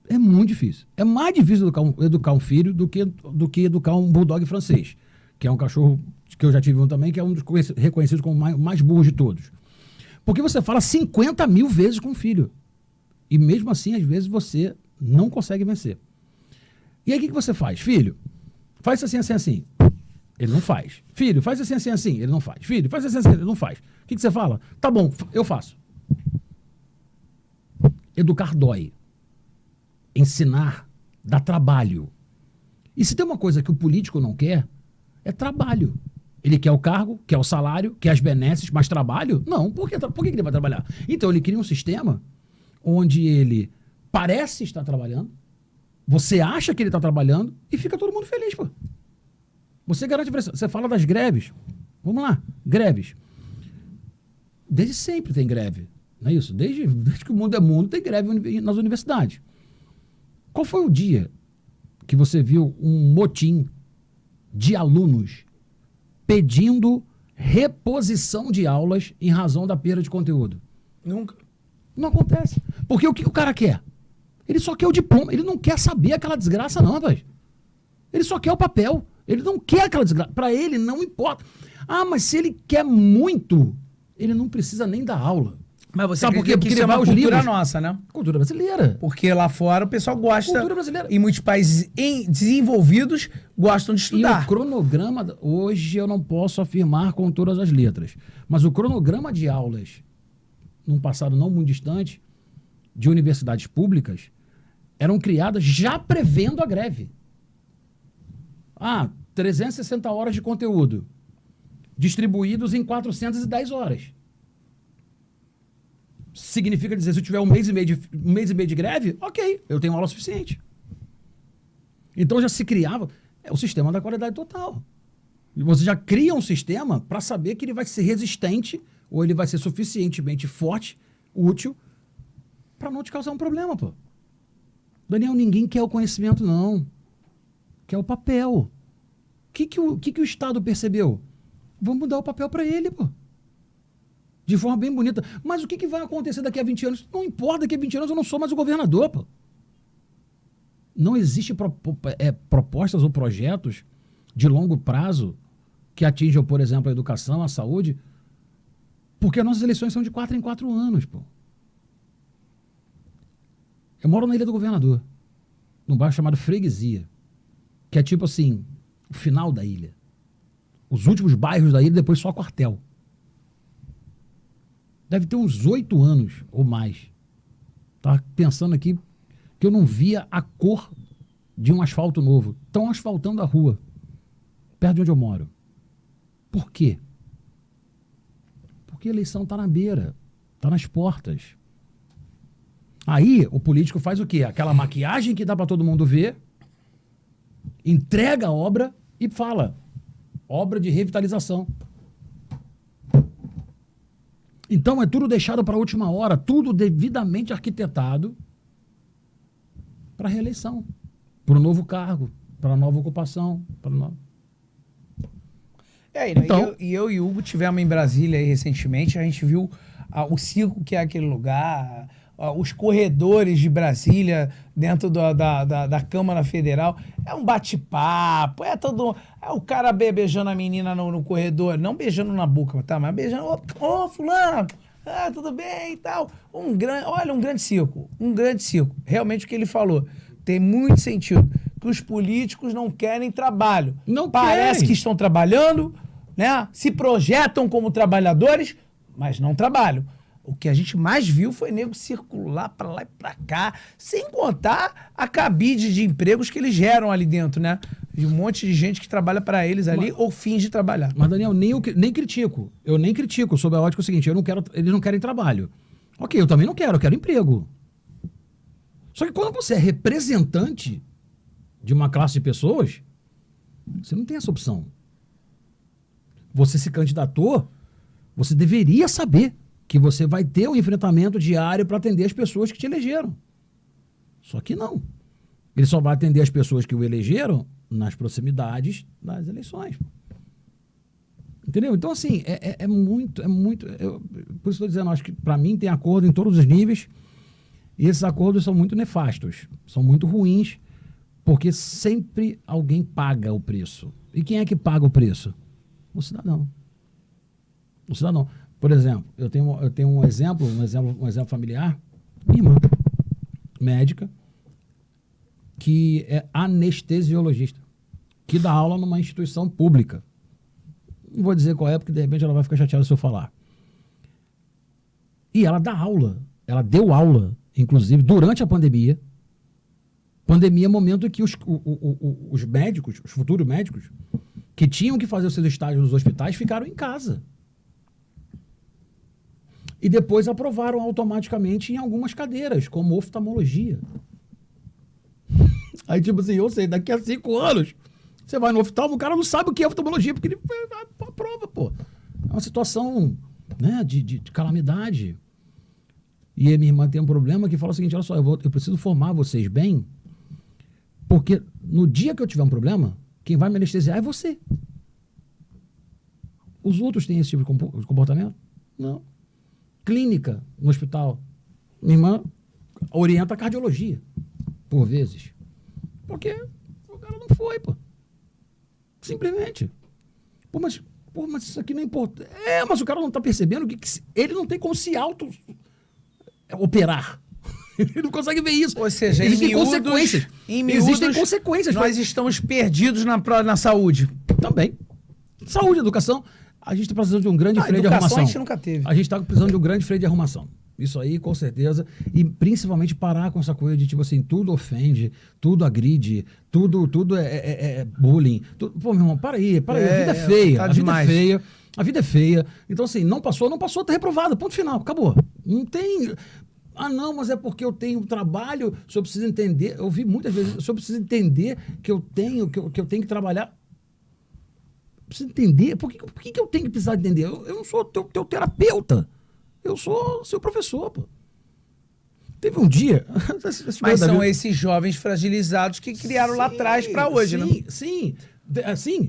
É muito difícil. É mais difícil educar um filho do que educar um bulldog francês, que é um cachorro que eu já tive um também, que é um dos reconhecidos como o mais burro de todos. Porque você fala 50 mil vezes com o filho. E mesmo assim, às vezes, você Não consegue vencer. E aí o que você faz? Filho, faz assim, assim, assim. Ele não faz. Filho, faz assim, assim, assim. Ele não faz. Filho, faz assim, assim, ele não faz. O que você fala? Tá bom, eu faço. Educar dói. Ensinar dá trabalho. E se tem uma coisa que o político não quer, é trabalho. Ele quer o cargo, quer o salário, quer as benesses, mas trabalho? Não. Por que ele vai trabalhar? Então ele cria um sistema onde ele parece estar trabalhando, você acha que ele está trabalhando e fica todo mundo feliz, pô. Você garante... Você fala das greves. Vamos lá, greves. Desde sempre tem greve, não é isso? Desde que o mundo é mundo tem greve nas universidades. Qual foi o dia que você viu um motim de alunos pedindo reposição de aulas em razão da perda de conteúdo? Nunca. Não acontece. Porque o que o cara quer? Ele só quer o diploma. Ele não quer saber aquela desgraça, não, rapaz. Ele só quer o papel. Ele não quer aquela desgraça. Para ele, não importa. Ah, mas se ele quer muito, ele não precisa nem dar aula. Mas você sabe por quê? porque Porque isso é uma os cultura livros. nossa, né? Cultura brasileira. Porque lá fora o pessoal gosta. Cultura brasileira. Em muitos países desenvolvidos gostam de E estudar. o cronograma, hoje eu não posso afirmar com todas as letras, mas o cronograma de aulas, num passado não muito distante, de universidades públicas, eram criadas já prevendo a greve. 360 horas de conteúdo, distribuídos em 410 horas. Significa dizer, se eu tiver um mês e meio de greve, ok, eu tenho aula suficiente. Então já se criava o sistema da qualidade total. E você já cria um sistema para saber que ele vai ser resistente ou ele vai ser suficientemente forte, útil, para não te causar um problema, pô. Daniel, ninguém quer o conhecimento, não. Quer o papel. O que o Estado percebeu? Vamos dar o papel para ele, pô. De forma bem bonita. Mas o que vai acontecer daqui a 20 anos? Não importa, daqui a 20 anos eu não sou mais o governador, pô. Não existe propostas ou projetos de longo prazo que atinjam, por exemplo, a educação, a saúde, porque as nossas eleições são de 4 em 4 anos, pô. Eu moro na Ilha do Governador, num bairro chamado Freguesia, que é tipo assim, o final da ilha. Os últimos bairros da ilha, depois só quartel. Deve ter uns 8 anos ou mais. Estava pensando aqui que eu não via a cor de um asfalto novo. Estão asfaltando a rua, perto de onde eu moro. Por quê? Porque a eleição está na beira, está nas portas. Aí o político faz o quê? Aquela maquiagem que dá para todo mundo ver, entrega a obra e fala, obra de revitalização. Então é tudo deixado para a última hora, tudo devidamente arquitetado para a reeleição, para o novo cargo, para a nova ocupação. Então, eu e o Hugo tivemos em Brasília aí recentemente, a gente viu o circo que é aquele lugar, os corredores de Brasília dentro da Câmara Federal. É um bate-papo, é o cara beijando a menina no corredor, não beijando na boca, tá? Mas beijando, ô fulano, tudo bem e tal. Um grande circo, Realmente o que ele falou tem muito sentido, que os políticos não querem trabalho. Parece que estão trabalhando, né? Se projetam como trabalhadores, mas não trabalham. O que a gente mais viu foi nego circular para lá e para cá, sem contar a cabide de empregos que eles geram ali dentro, né? De um monte de gente que trabalha para eles ali ou finge trabalhar. Mas, Daniel, nem critico. Eu nem critico sob a ótica seguinte, eles não querem trabalho. Ok, eu também não quero, eu quero emprego. Só que quando você é representante de uma classe de pessoas, você não tem essa opção. Você se candidatou, você deveria saber que você vai ter um enfrentamento diário para atender as pessoas que te elegeram. Só que não. Ele só vai atender as pessoas que o elegeram nas proximidades das eleições. Entendeu? Então, assim, é muito... por isso estou dizendo, acho que para mim tem acordo em todos os níveis e esses acordos são muito nefastos, são muito ruins, porque sempre alguém paga o preço. E quem é que paga o preço? O cidadão. O cidadão. Por exemplo, eu tenho um exemplo familiar. Minha irmã, médica, que é anestesiologista, que dá aula numa instituição pública. Não vou dizer qual é, porque de repente ela vai ficar chateada se eu falar. E ela dá aula, ela deu aula, inclusive, durante a pandemia. Pandemia é momento em que os médicos, os futuros médicos, que tinham que fazer os seus estágios nos hospitais, ficaram em casa. E depois aprovaram automaticamente em algumas cadeiras, como oftalmologia. Aí, tipo assim, eu sei, daqui a 5 anos, você vai no oftalmo, o cara não sabe o que é oftalmologia, porque ele vai pra prova, pô. É uma situação, né, de calamidade. E a minha irmã tem um problema que fala o seguinte, olha só, eu preciso formar vocês bem, porque no dia que eu tiver um problema, quem vai me anestesiar é você. Os outros têm esse tipo de comportamento? Não. Clínica, no hospital. Minha irmã orienta a cardiologia, por vezes. Porque o cara não foi, pô. Simplesmente. Pô, mas isso aqui não é importante. Mas o cara não está percebendo que ele não tem como se auto-operar. Ele não consegue ver isso. Ou seja, existem consequências. Existem consequências. Nós estamos perdidos na saúde. Também. Saúde, educação. A gente está precisando de um grande freio de arrumação. A gente nunca teve. A gente está precisando de um grande freio de arrumação. Isso aí, com certeza. E principalmente parar com essa coisa de, tipo assim, tudo ofende, tudo agride, tudo é bullying. Pô, meu irmão, para aí. A vida é feia. Tá a vida demais. é feia. A vida é feia. Então, assim, não passou, tá reprovado. Ponto final. Acabou. Não tem... não, mas é porque eu tenho trabalho, o senhor precisa entender. Eu ouvi muitas vezes, o senhor precisa entender que eu tenho que trabalhar. Precisa entender? Por que eu tenho que precisar entender? Eu não sou teu terapeuta. Eu sou seu professor, pô. Teve um dia... Mas são esses jovens fragilizados que criaram lá atrás para hoje, né? Sim.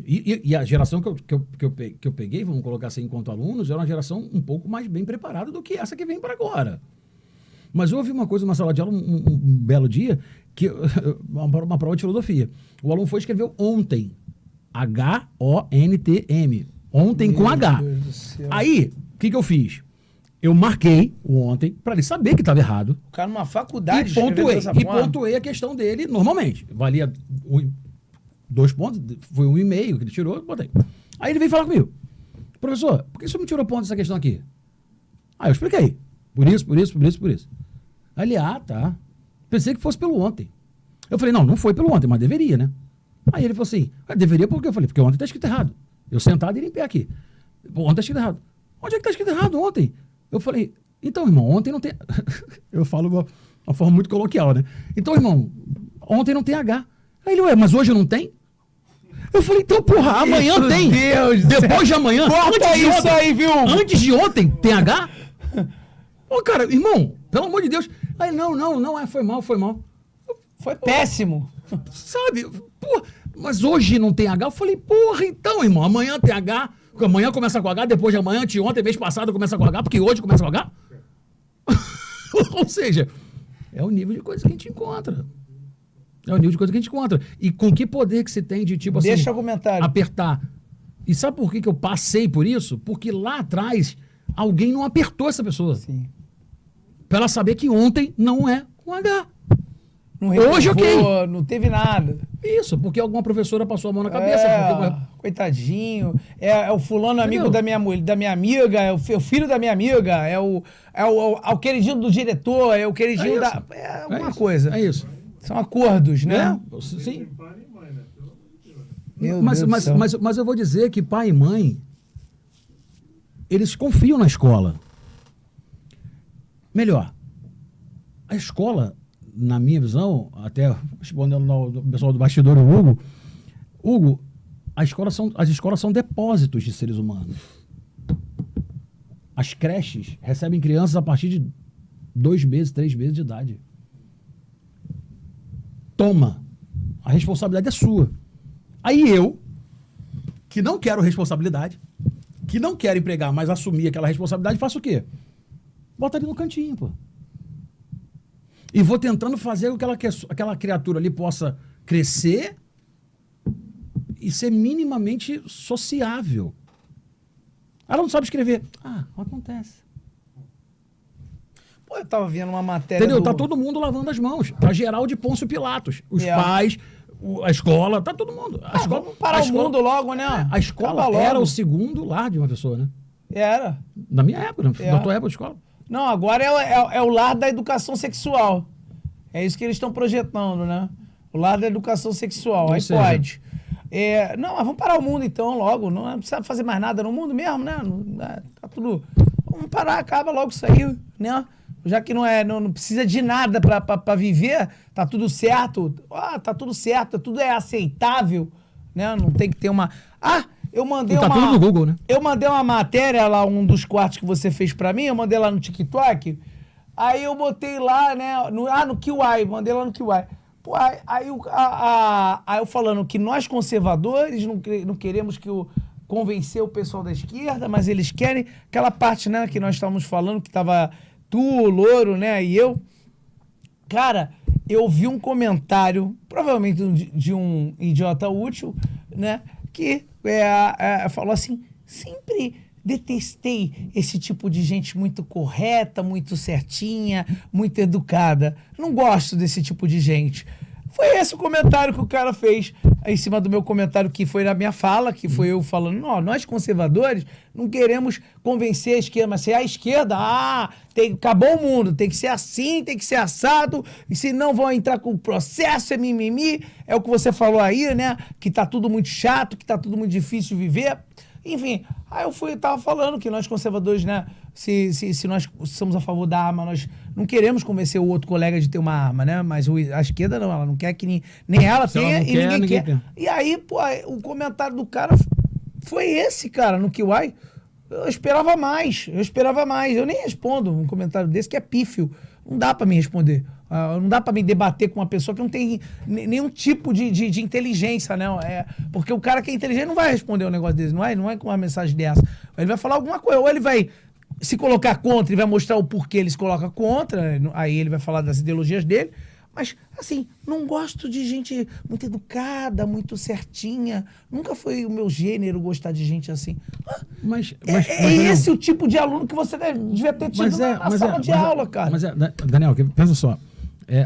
E a geração que eu peguei, vamos colocar assim, enquanto alunos, era uma geração um pouco mais bem preparada do que essa que vem para agora. Mas houve uma coisa numa sala de aula, um belo dia, que uma prova de filosofia. O aluno foi e escreveu ontem. H-O-N-T-M. Ontem com H. Aí, o que eu fiz? Eu marquei o ontem para ele saber que estava errado. O cara numa faculdade e pontuei a questão dele normalmente. Valia 2 pontos, foi 1,5 que ele tirou, botei. Aí ele veio falar comigo. Professor, por que você me tirou ponto dessa questão aqui? Aí eu expliquei. Por isso. Aí ele, tá. Pensei que fosse pelo ontem. Eu falei, não foi pelo ontem, mas deveria, né? Aí ele falou assim, deveria por quê? Eu falei, porque ontem tá escrito errado. Eu sentado e ele em pé aqui. Ontem tá escrito errado. Onde é que tá escrito errado ontem? Eu falei, então, irmão, ontem não tem... Eu falo uma forma muito coloquial, né? Então, irmão, ontem não tem H. Aí ele, mas hoje não tem? Eu falei, então, porra, amanhã Meu tem. Deus, depois de amanhã. Corta isso ontem, aí, viu? Antes de ontem tem H? Ô, cara, irmão, pelo amor de Deus. Aí, não, foi mal. Foi péssimo. Sabe? Pô, mas hoje não tem H? Eu falei, porra, então, irmão, amanhã tem H, amanhã começa com H, depois de amanhã, ontem, mês passado começa com H, porque hoje começa com H? Ou seja, é o nível de coisa que a gente encontra. E com que poder que você tem de, tipo assim... Deixa o comentário. Apertar. E sabe por que eu passei por isso? Porque lá atrás, alguém não apertou essa pessoa. Sim. Pra ela saber que ontem não é com H. Não reprovou, hoje, ok. Não teve nada. Isso, porque alguma professora passou a mão na cabeça. Coitadinho. É o fulano amigo da minha amiga, é o filho da minha amiga, é o queridinho do diretor, é o queridinho da... É alguma coisa. É isso. São acordos, né? Sim. Mas eu vou dizer que pai e mãe, eles confiam na escola. Melhor, a escola, na minha visão, até respondendo ao pessoal do bastidor, o Hugo, as escolas são depósitos de seres humanos. As creches recebem crianças a partir de 2 meses, 3 meses de idade. Toma, a responsabilidade é sua. Aí eu, que não quero responsabilidade, que não quero empregar, mas assumir aquela responsabilidade, faço o quê? Bota ali no cantinho, pô. E vou tentando fazer com que aquela criatura ali possa crescer e ser minimamente sociável. Ela não sabe escrever. Acontece. Eu tava vendo uma matéria. Entendeu? Tá todo mundo lavando as mãos. Tá geral de Pôncio Pilatos. Os pais, a escola, tá todo mundo. Vamos parar o mundo logo, né? A escola era o segundo lar de uma pessoa, né? Era. Na minha época, na tua época de escola. Não, agora é o lar da educação sexual. É isso que eles estão projetando, né? O lar da educação sexual. Aí pode. Não, mas vamos parar o mundo então logo. Não precisa fazer mais nada no mundo mesmo, né? Tá tudo... Vamos parar, acaba logo isso aí, né? Já que não precisa de nada pra viver, tá tudo certo. Tá tudo certo, tudo é aceitável, né? Não tem que ter uma... eu mandei tá tudo no Google, né? Eu mandei uma matéria lá, um dos cortes que você fez pra mim, eu mandei lá no TikTok, aí eu botei lá, né, no QI, mandei lá no QI. Pô, aí eu falando que nós conservadores não queremos convencer o pessoal da esquerda, mas eles querem aquela parte, né, que nós estávamos falando, que tava tu, o Louro, né, e eu. Cara, eu vi um comentário, provavelmente de um idiota útil, né, que falou assim, sempre detestei esse tipo de gente muito correta, muito certinha, muito educada. Não gosto desse tipo de gente. Foi esse o comentário que o cara fez em cima do meu comentário, que foi na minha fala, que foi eu falando, nós conservadores não queremos convencer a esquerda, mas se é a esquerda, acabou o mundo, tem que ser assim, tem que ser assado, e se não vão entrar com o processo, é mimimi, é o que você falou aí, né, que tá tudo muito chato, que tá tudo muito difícil de viver. Enfim, aí eu tava falando que nós conservadores, né, se nós somos a favor da arma, nós não queremos convencer o outro colega de ter uma arma, né, mas a esquerda não, ela não quer que nem ela tenha e ninguém quer. E aí, pô, o comentário do cara foi esse, cara, no QI. Eu esperava mais, eu nem respondo um comentário desse que é pífio, não dá pra me responder. Não dá pra me debater com uma pessoa que não tem nenhum tipo de inteligência, né? Porque o cara que é inteligente não vai responder um negócio desse, não é com uma mensagem dessa. Ele vai falar alguma coisa, ou ele vai se colocar contra e vai mostrar o porquê ele se coloca contra, aí ele vai falar das ideologias dele. Mas, assim, não gosto de gente muito educada, muito certinha. Nunca foi o meu gênero gostar de gente assim. Mas esse o tipo de aluno que você devia ter tido na sala de aula, cara. Daniel, pensa só.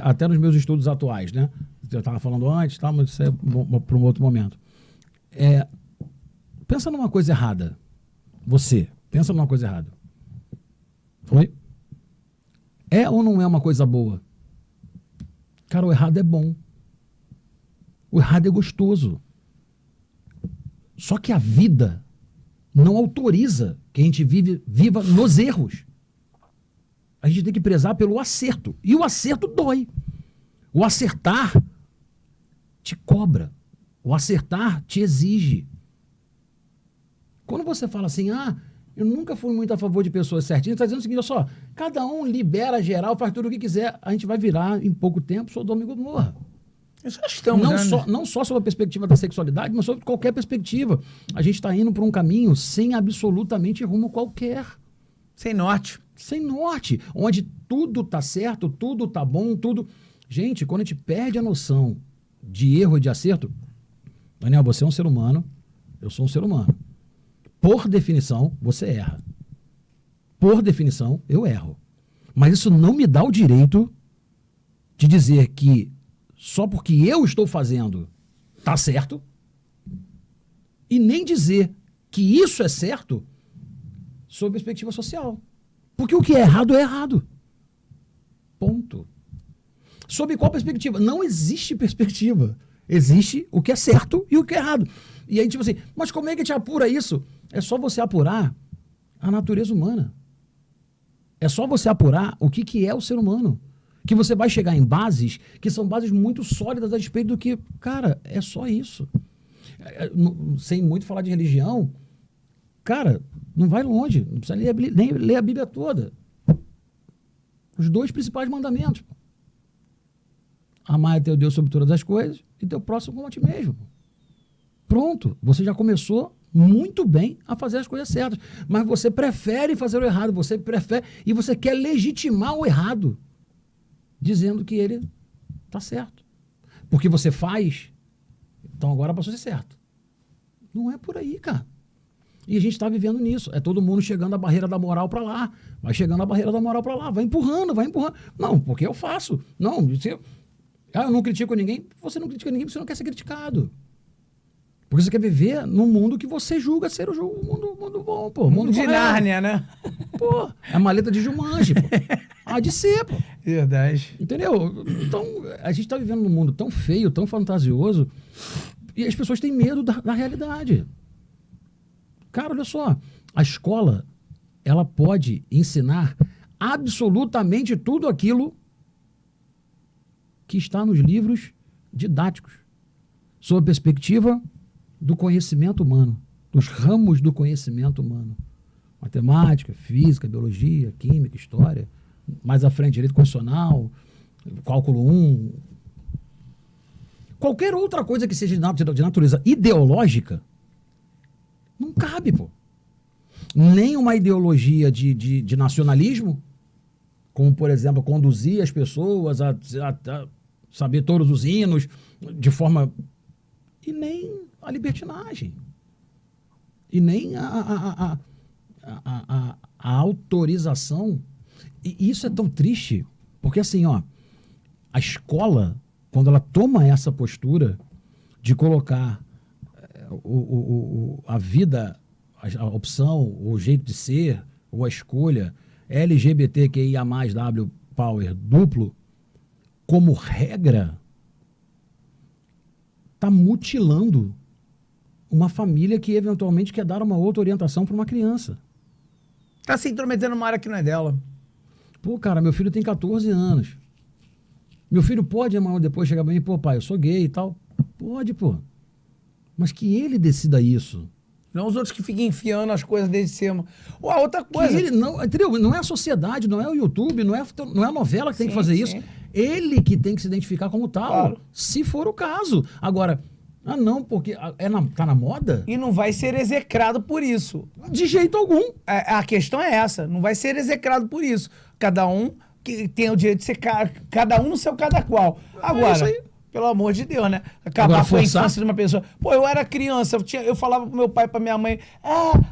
Até nos meus estudos atuais, né? Eu estava falando antes, tá, mas isso é para um outro momento. Pensa numa coisa errada. Você, pensa numa coisa errada. Oi? É ou não é uma coisa boa? Cara, o errado é bom. O errado é gostoso. Só que a vida não autoriza que a gente viva nos erros. A gente tem que prezar pelo acerto. E o acerto dói. O acertar te cobra. O acertar te exige. Quando você fala assim, eu nunca fui muito a favor de pessoas certinhas, está dizendo o seguinte, olha só, cada um libera geral, faz tudo o que quiser, a gente vai virar em pouco tempo Sodoma e Gomorra. Já estamos, não só sob a perspectiva da sexualidade, mas sobre qualquer perspectiva. A gente está indo por um caminho sem absolutamente rumo qualquer. Sem norte. Sem norte. Onde tudo está certo, tudo está bom, tudo... Gente, quando a gente perde a noção de erro e de acerto... Daniel, você é um ser humano, eu sou um ser humano. Por definição, você erra. Por definição, eu erro. Mas isso não me dá o direito de dizer que só porque eu estou fazendo está certo e nem dizer que isso é certo sob perspectiva social. Porque o que é errado. Ponto. Sob qual perspectiva? Não existe perspectiva. Existe o que é certo e o que é errado. E aí, tipo assim, mas como é que a gente apura isso? É só você apurar a natureza humana. É só você apurar o que é o ser humano. Que você vai chegar em bases que são bases muito sólidas a respeito do que, cara, é só isso. Sem muito falar de religião, cara, não vai longe. Não precisa nem ler a Bíblia toda. Os 2 principais mandamentos. Amar a teu Deus sobre todas as coisas e teu próximo como a ti mesmo. Pronto, você já começou muito bem a fazer as coisas certas. Mas você prefere fazer o errado, e você quer legitimar o errado, dizendo que ele está certo. Porque você faz, então agora passou a ser certo. Não é por aí, cara. E a gente está vivendo nisso. É todo mundo chegando a barreira da moral para lá. Vai chegando a barreira da moral para lá. Vai empurrando, vai empurrando. Não, porque eu faço. Não, eu não critico ninguém. Você não critica ninguém porque você não quer ser criticado. Porque você quer viver num mundo que você julga ser o mundo bom, pô. Mundo de Nárnia, né? Pô, é a maleta de Jumanji, pô. Há de ser, pô. Verdade. Entendeu? Então, a gente está vivendo num mundo tão feio, tão fantasioso, e as pessoas têm medo da realidade. Cara, olha só. A escola, ela pode ensinar absolutamente tudo aquilo que está nos livros didáticos, sob a perspectiva do conhecimento humano, dos ramos do conhecimento humano. Matemática, física, biologia, química, história, mais à frente, direito constitucional, cálculo 1. Qualquer outra coisa que seja de natureza ideológica, não cabe, pô. Nem uma ideologia de nacionalismo, como, por exemplo, conduzir as pessoas a saber todos os hinos de forma... E nem a libertinagem. E nem a autorização. E isso é tão triste, porque assim, ó, a escola, quando ela toma essa postura de colocar a vida, a opção, o jeito de ser, ou a escolha LGBTQIA+, W Power duplo, como regra, está mutilando uma família que eventualmente quer dar uma outra orientação para uma criança. Tá se intrometendo numa área que não é dela. Pô, cara, meu filho tem 14 anos. Meu filho pode amanhã ou depois chegar pra mim, pô, pai, eu sou gay e tal. Pode, pô. Mas que ele decida isso. Não os outros que ficam enfiando as coisas desde cima. Ou a outra coisa. Que ele não, entendeu? Não é a sociedade, não é o YouTube, não é a novela que tem que fazer isso. Sim. Ele que tem que se identificar como tal, Claro. se for o caso. Agora, não, porque tá na moda? E não vai ser execrado por isso. De jeito algum. A questão é essa. Não vai ser execrado por isso. Cada um que tem o direito de ser cada um no seu cada qual. Agora, isso aí. pelo amor de Deus, né? Acabar com a forçar... infância de uma pessoa. Pô, eu era criança, eu falava pro meu pai, pra minha mãe,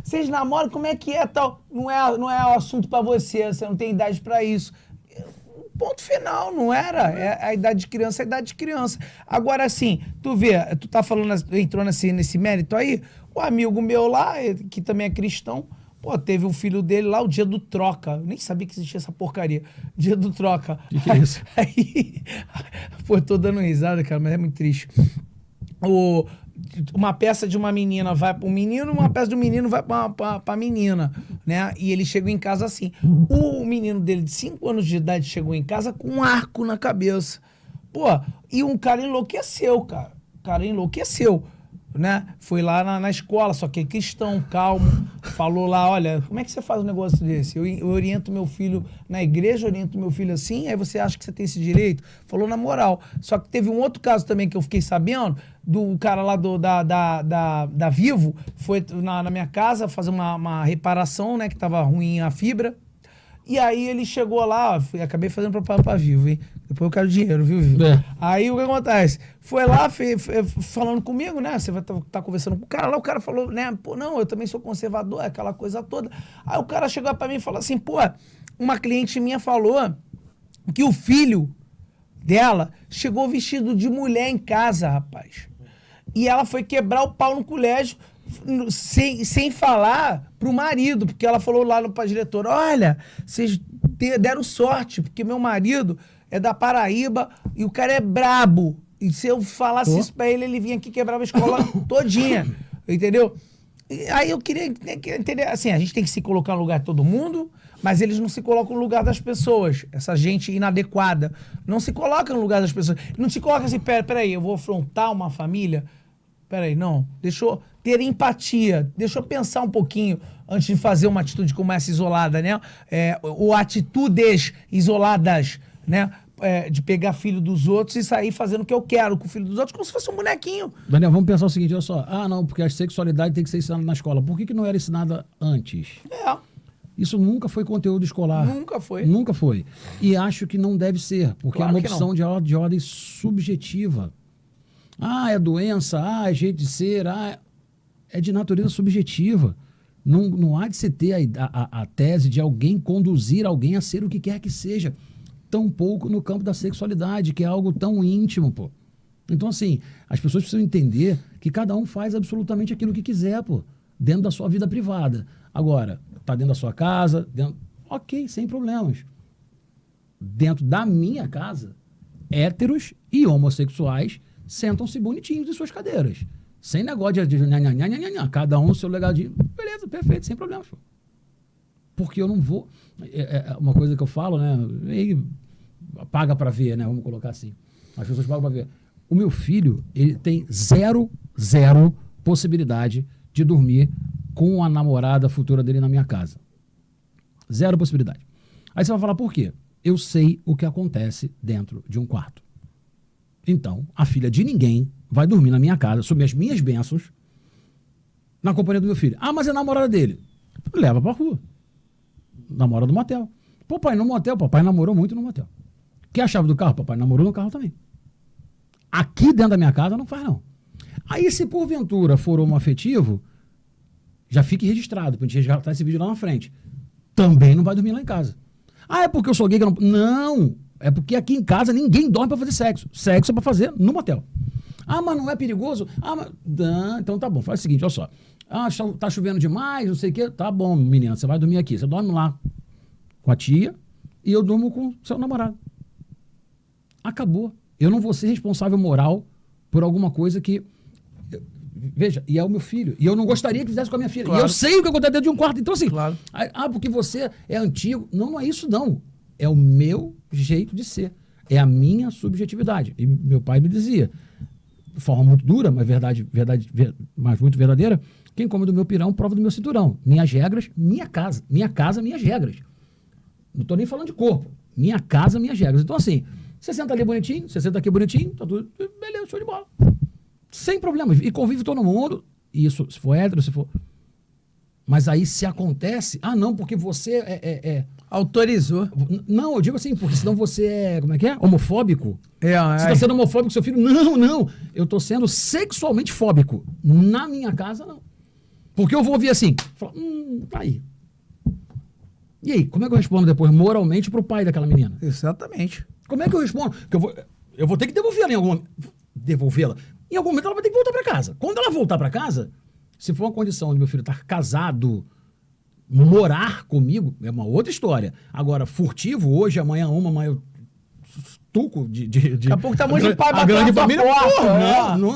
vocês namoram, como é que é tal? Não é o assunto pra você não tem idade pra isso. Ponto final, não era. A idade de criança é a idade de criança. Agora, assim, tu vê, tu tá falando, entrou nesse mérito aí, o amigo meu lá, que também é cristão, pô, teve um filho dele lá, o dia do troca. Eu nem sabia que existia essa porcaria. Dia do troca. Que é isso? Aí, pô, eu tô dando risada, cara, mas é muito triste. Uma peça de uma menina vai para o menino, uma peça do menino vai para a menina, né? E ele chegou em casa assim. O menino dele, de 5 anos de idade, chegou em casa com um arco na cabeça. Pô, e um cara enlouqueceu, cara. O cara enlouqueceu, né? Foi lá na escola, só que é cristão, calmo. Falou lá, olha, como é que você faz um negócio desse? Eu oriento meu filho na igreja, oriento meu filho assim, aí você acha que você tem esse direito? Falou na moral. Só que teve um outro caso também que eu fiquei sabendo, do cara lá da Vivo, foi na minha casa fazer uma reparação, né, que tava ruim a fibra. E aí ele chegou lá, acabei fazendo propaganda pra Vivo, hein? Depois eu quero dinheiro, viu, Vivo? É. Aí o que acontece? Foi lá, falando comigo, né? Você vai tá conversando com o cara lá, o cara falou, né? Pô, não, eu também sou conservador, aquela coisa toda. Aí o cara chegou pra mim e falou assim, pô, uma cliente minha falou que o filho dela chegou vestido de mulher em casa, rapaz. E ela foi quebrar o pau no colégio sem falar pro marido, porque ela falou lá pra diretora, olha, vocês deram sorte, porque meu marido é da Paraíba e o cara é brabo. E se eu falasse isso pra ele, ele vinha aqui e quebrava a escola todinha, entendeu? E aí eu queria entender, assim, a gente tem que se colocar no lugar de todo mundo, mas eles não se colocam no lugar das pessoas. Essa gente inadequada não se coloca no lugar das pessoas. Não se coloca assim, peraí, eu vou afrontar uma família? Peraí, não. Deixa eu ter empatia. Deixa eu pensar um pouquinho antes de fazer uma atitude como essa isolada, né? Ou atitudes isoladas, né? De pegar filho dos outros e sair fazendo o que eu quero com o filho dos outros, como se fosse um bonequinho. Daniel, vamos pensar o seguinte, olha só. Não, porque a sexualidade tem que ser ensinada na escola. Por que não era ensinada antes? Isso nunca foi conteúdo escolar. Nunca foi. Nunca foi. E acho que não deve ser, porque Claro é uma opção de ordem subjetiva. É doença, é jeito de ser, é de natureza subjetiva. Não há de se ter a tese de alguém conduzir alguém a ser o que quer que seja. Tampouco no campo da sexualidade, que é algo tão íntimo, pô. Então, assim, as pessoas precisam entender que cada um faz absolutamente aquilo que quiser, pô, dentro da sua vida privada. Agora, tá dentro da sua casa, ok, sem problemas. Dentro da minha casa, héteros e homossexuais sentam-se bonitinhos em suas cadeiras. Sem negócio de cada um o seu legadinho. Beleza, perfeito, sem problemas. Pô. Porque eu não vou... uma coisa que eu falo, né? Paga pra ver, né? Vamos colocar assim. As pessoas pagam pra ver. O meu filho, ele tem zero possibilidade de dormir com a namorada futura dele na minha casa. Zero possibilidade. Aí você vai falar, por quê? Eu sei o que acontece dentro de um quarto. Então, a filha de ninguém vai dormir na minha casa, sob as minhas bênçãos, na companhia do meu filho. Ah, mas é a namorada dele. Leva pra rua. Namora no motel. Papai no motel, papai namorou muito no motel. Quer a chave do carro? Papai namorou no carro também. Aqui dentro da minha casa não faz, não. Aí, se porventura for homoafetivo, já fique registrado, pra gente resgatar esse vídeo lá na frente. Também não vai dormir lá em casa. Ah, é porque eu sou gay que eu não... Não! É porque aqui em casa ninguém dorme pra fazer sexo. Sexo é pra fazer no motel. Ah, mas não é perigoso? Ah, mas... Não, então tá bom, faz o seguinte, olha só. Ah, tá chovendo demais, não sei o quê. Tá bom, menina, você vai dormir aqui. Você dorme lá com a tia e eu durmo com o seu namorado. Acabou. Eu não vou ser responsável moral por alguma coisa que... Veja, e é o meu filho. E eu não gostaria que fizesse com a minha filha. Claro. E eu sei o que acontece dentro de um quarto. Então, assim, claro. Ah, porque você é antigo. Não, não é isso, não. É o meu jeito de ser. É a minha subjetividade. E meu pai me dizia, de forma muito dura, mas mas muito verdadeira, quem come do meu pirão, prova do meu cinturão. Minhas regras, minha casa. Minha casa, minhas regras. Não estou nem falando de corpo. Minha casa, minhas regras. Então, assim, você senta ali bonitinho, você senta aqui bonitinho, tá tudo, beleza, show de bola. Sem problemas. E convive todo mundo. Isso, se for hétero, se for... Mas aí se acontece... Ah, não, porque você autorizou. Não, eu digo assim, porque senão você é... Como é que é? Homofóbico. Você está sendo homofóbico com seu filho? Não. Eu estou sendo sexualmente fóbico. Na minha casa, não. Porque eu vou ouvir assim... Falar, tá aí. E aí, como é que eu respondo depois moralmente pro pai daquela menina? Exatamente. Como é que eu respondo? Porque eu vou ter que devolver ela devolvê-la. Em algum momento ela vai ter que voltar para casa. Quando ela voltar para casa, se for uma condição de meu filho estar casado, morar comigo, é uma outra história. Agora, furtivo, hoje, amanhã, amanhã eu tuco de Daqui a pouco tá muito pai a grande família. Porra, Não.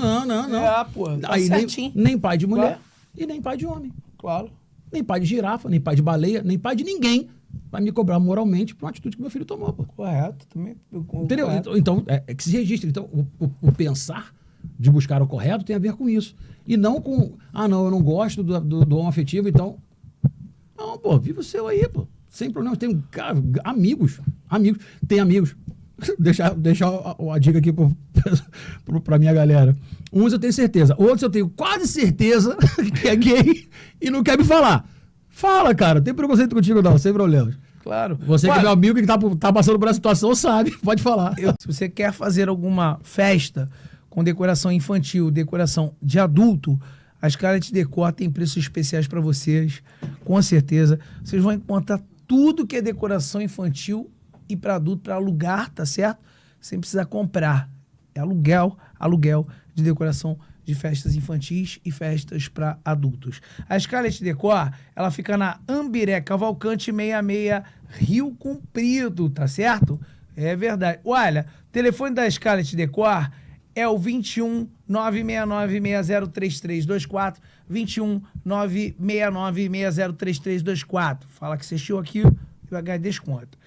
Pô, tá aí nem pai de mulher, claro. E nem pai de homem. Claro. Nem pai de girafa, nem pai de baleia, nem pai de ninguém vai me cobrar moralmente por uma atitude que meu filho tomou. Pô. Correto. Também. Entendeu? Correto. Então, é que se registre. Então, o pensar de buscar o correto tem a ver com isso. E não com, não, eu não gosto do homoafetivo, então... Não, pô, vive o seu aí, pô. Sem problema. Tem amigos. Tem amigos. Deixar a dica aqui pra minha galera. Uns eu tenho certeza. Outros eu tenho quase certeza que é gay e não quer me falar. Fala, cara. Não tem preconceito contigo, não. Sem problemas. Claro. Você que é meu amigo que tá passando por essa situação sabe. Pode falar. Se você quer fazer alguma festa com decoração infantil, decoração de adulto, a Scarlett Decor tem preços especiais para vocês, com certeza. Vocês vão encontrar tudo que é decoração infantil e para adulto, para alugar, tá certo? Sem precisar comprar. É aluguel de decoração de festas infantis e festas para adultos. A Scarlett Decor, ela fica na Ambiré Cavalcante 66, Rio Comprido, tá certo? É verdade. Olha, o telefone da Scarlett Decor é o 21 969603324, 21 969603324. Fala que você assistiu aqui e vai ganhar desconto.